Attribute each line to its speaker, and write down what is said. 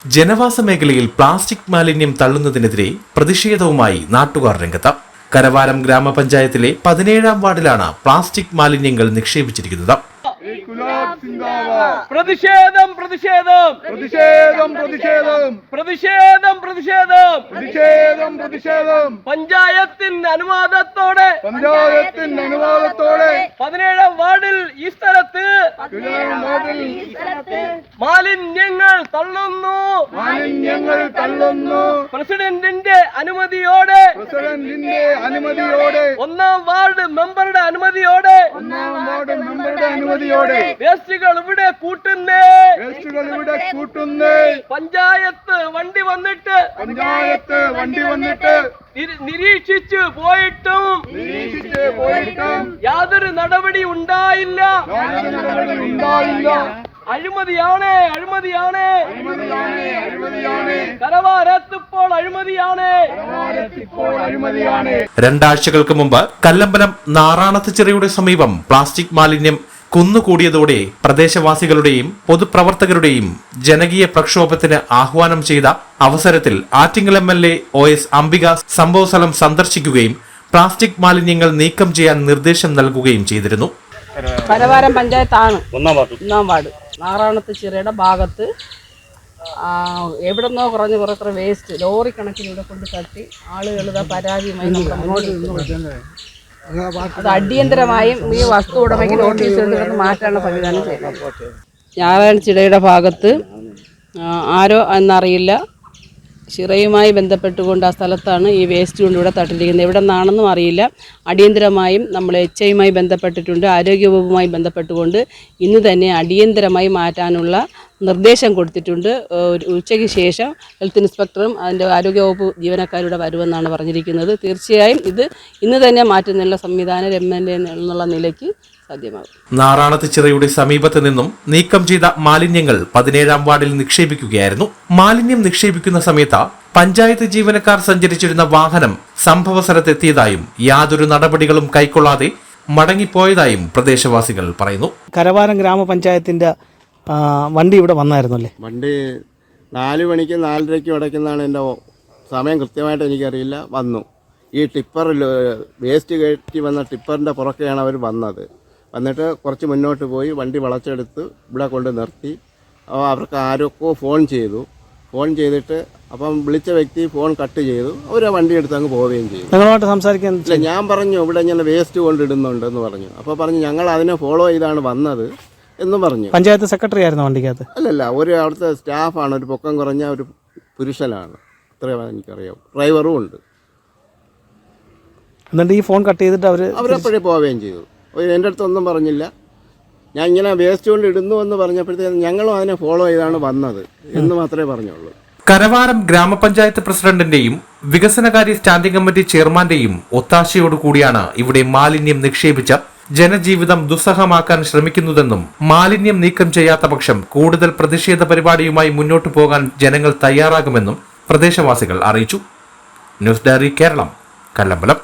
Speaker 1: ജനവാസ മേഖലയിൽ പ്ലാസ്റ്റിക് മാലിന്യം തള്ളുന്നതിനെതിരെ പ്രതിഷേധവുമായി നാട്ടുകാർ രംഗത്ത്. കരവാരം ഗ്രാമപഞ്ചായത്തിലെ 17-ാം വാർഡിലാണ് പ്ലാസ്റ്റിക് മാലിന്യങ്ങൾ നിക്ഷേപിച്ചിരിക്കുന്നത്.
Speaker 2: പ്രതിഷേധം പ്രതിഷേധം പ്രതിഷേധം പ്രതിഷേധം പ്രതിഷേധം പ്രതിഷേധം പ്രതിഷേധം പ്രതിഷേധം പഞ്ചായത്തിന്റെ അനുവാദത്തോടെ 17-ാം വാർഡിൽ ഈ സ്ഥലത്ത് മാലിന്യങ്ങൾ തള്ളുന്നു പ്രസിഡന്റിന്റെ അനുമതിയോടെ 1-ാം വാർഡ് മെമ്പറുടെ അനുമതിയോടെ വേസ്റ്റുകൾ ഇവിടെ കൂട്ടുന്നേ പഞ്ചായത്ത് വണ്ടി വന്നിട്ട് നിരീക്ഷിച്ചു പോയിട്ടും യാതൊരു നടപടി ഉണ്ടായില്ല. അഴിമതിയാണ് കരവാരത്തിപ്പോൾ അഴിമതിയാണ്.
Speaker 1: 2 ആഴ്ചകൾക്ക് മുമ്പ് കല്ലമ്പലം നാറാണത്ത് ചിറയുടെ സമീപം പ്ലാസ്റ്റിക് മാലിന്യം കുന്നുകൂടിയതോടെ പ്രദേശവാസികളുടെയും പൊതുപ്രവർത്തകരുടെയും ജനകീയ പ്രക്ഷോഭത്തിന് ആഹ്വാനം ചെയ്ത അവസരത്തിൽ ആറ്റിങ്ങൽ MLA OS അംബിക സംഭവസ്ഥലം സന്ദർശിക്കുകയും പ്ലാസ്റ്റിക് മാലിന്യങ്ങൾ നീക്കം ചെയ്യാൻ നിർദ്ദേശം നൽകുകയും ചെയ്തിരുന്നു.
Speaker 3: കരവാരം പഞ്ചായത്താണ് 1-ാം വാർഡ്. നാറാണത്ത് ചിറയുടെ ഭാഗത്ത് എവിടെന്നോ കുറേ വേസ്റ്റ് ലോറി കണക്കിന് ഇവിടെ കൊണ്ട് തട്ടി ആളുകളുടെ പരാതിയുമായി അത് അടിയന്തരമായും ഈ വസ്തു ഉടമയ്ക്ക് നോട്ടീസ് എടുത്ത് മാറ്റാനുള്ള സംവിധാനം ചെയ്യുന്നത്. ഞായറാഴ്ച ചിറയുടെ ഭാഗത്ത് ആരോ എന്നറിയില്ല ചിറയുമായി ബന്ധപ്പെട്ടുകൊണ്ട് ആ സ്ഥലത്താണ് ഈ വേസ്റ്റ് കൊണ്ട് ഇവിടെ തട്ടിരിക്കുന്നത്. എവിടെ നിന്നാണെന്നും അറിയില്ല. അടിയന്തരമായും നമ്മൾ HIയുമായി ബന്ധപ്പെട്ടിട്ടുണ്ട്. ആരോഗ്യവകുപ്പുമായി ബന്ധപ്പെട്ടുകൊണ്ട് ഇന്ന് തന്നെ അടിയന്തരമായി മാറ്റാനുള്ള നിർദ്ദേശം കൊടുത്തിട്ടുണ്ട്. ഉച്ചയ്ക്ക് ശേഷം ഹെൽത്ത് ഇൻസ്പെക്ടറും അതിൻ്റെ ആരോഗ്യവകുപ്പ് ജീവനക്കാരുടെ വരുമെന്നാണ് പറഞ്ഞിരിക്കുന്നത്. തീർച്ചയായും ഇത് ഇന്ന് തന്നെ മാറ്റുന്നുള്ള സംവിധാനം MLA എന്നുള്ള നിലയ്ക്ക് സാധ്യമാകും.
Speaker 1: നാറാണത്ത് ചിറയുടെ സമീപത്ത് നിന്നും നീക്കം ചെയ്ത മാലിന്യങ്ങൾ 17-ാം വാർഡിൽ നിക്ഷേപിക്കുകയായിരുന്നു. മാലിന്യം നിക്ഷേപിക്കുന്ന സമയത്ത് പഞ്ചായത്ത് ജീവനക്കാർ സഞ്ചരിച്ചിരുന്ന വാഹനം സംഭവ സ്ഥലത്തെത്തിയതായും യാതൊരു നടപടികളും കൈക്കൊള്ളാതെ മടങ്ങിപ്പോയതായും പ്രദേശവാസികൾ പറയുന്നു.
Speaker 4: കരവാരം ഗ്രാമപഞ്ചായത്തിന്റെ വണ്ടി ഇവിടെ വന്നായിരുന്നല്ലേ?
Speaker 5: വണ്ടി 4 മണിക്ക് 4:30 അടയ്ക്കുന്നതാണ് എൻ്റെ സമയം, കൃത്യമായിട്ട് എനിക്കറിയില്ല. വന്നു ഈ ടിപ്പറിൽ വേസ്റ്റ് കയറ്റി വന്ന ടിപ്പറിൻ്റെ പുറക്കെയാണ് അവർ വന്നിട്ട് കുറച്ച് മുന്നോട്ട് പോയി വണ്ടി വളച്ചെടുത്ത് ഇവിടെ കൊണ്ട് നിർത്തി. അവർക്ക് ആരൊക്കെ ഫോൺ ചെയ്തിട്ട് അപ്പം വിളിച്ച വ്യക്തി ഫോൺ കട്ട് ചെയ്തു. അവർ വണ്ടി എടുത്ത് അങ്ങ് പോവുകയും ചെയ്തു.
Speaker 4: നിങ്ങളുമായിട്ട് സംസാരിക്കാൻ
Speaker 5: ഇല്ല, ഞാൻ പറഞ്ഞു ഇവിടെ ഇങ്ങനെ വേസ്റ്റ് കൊണ്ടിടുന്നുണ്ടെന്ന് പറഞ്ഞു. അപ്പോൾ പറഞ്ഞു ഞങ്ങൾ അതിനെ ഫോളോ ചെയ്താണ് വന്നത് എന്ന് പറഞ്ഞു.
Speaker 4: പഞ്ചായത്ത് സെക്രട്ടറി ആയിരുന്നു വണ്ടിക്കകത്ത്?
Speaker 5: അല്ലല്ല, ഒരു അവിടുത്തെ സ്റ്റാഫാണ്, ഒരു പൊക്കം കുറഞ്ഞ ഒരു പുരുഷനാണ്, ഇത്രയും എനിക്കറിയാം. ഡ്രൈവറും ഉണ്ട്.
Speaker 4: എന്നിട്ട് ഈ ഫോൺ കട്ട് ചെയ്തിട്ട്
Speaker 5: അവരപ്പോഴേ പോവുകയും ചെയ്തു. എൻ്റെ അടുത്തൊന്നും പറഞ്ഞില്ല. ഞാൻ ഇങ്ങനെ വേസ്റ്റ് കൊണ്ട് ഇടുന്നു എന്ന് പറഞ്ഞപ്പോഴത്തേക്കും ഞങ്ങളും അതിനെ ഫോളോ ചെയ്താണ് വന്നത് എന്ന് മാത്രമേ പറഞ്ഞുള്ളൂ.
Speaker 1: കരവാരം ഗ്രാമപഞ്ചായത്ത് പ്രസിഡന്റിന്റെയും വികസനകാര്യ സ്റ്റാൻഡിംഗ് കമ്മിറ്റി ചെയർമാന്റെയും ഒത്താശയോടുകൂടിയാണ് ഇവിടെ മാലിന്യം നിക്ഷേപിച്ച ജനജീവിതം ദുസ്സഹമാക്കാൻ ശ്രമിക്കുന്നതെന്നും മാലിന്യം നീക്കം ചെയ്യാത്ത പക്ഷം കൂടുതൽ പ്രതിഷേധ പരിപാടിയുമായി മുന്നോട്ടു പോകാൻ ജനങ്ങൾ തയ്യാറാകുമെന്നും പ്രദേശവാസികൾ അറിയിച്ചു. News diary Keralam, Kallambalam.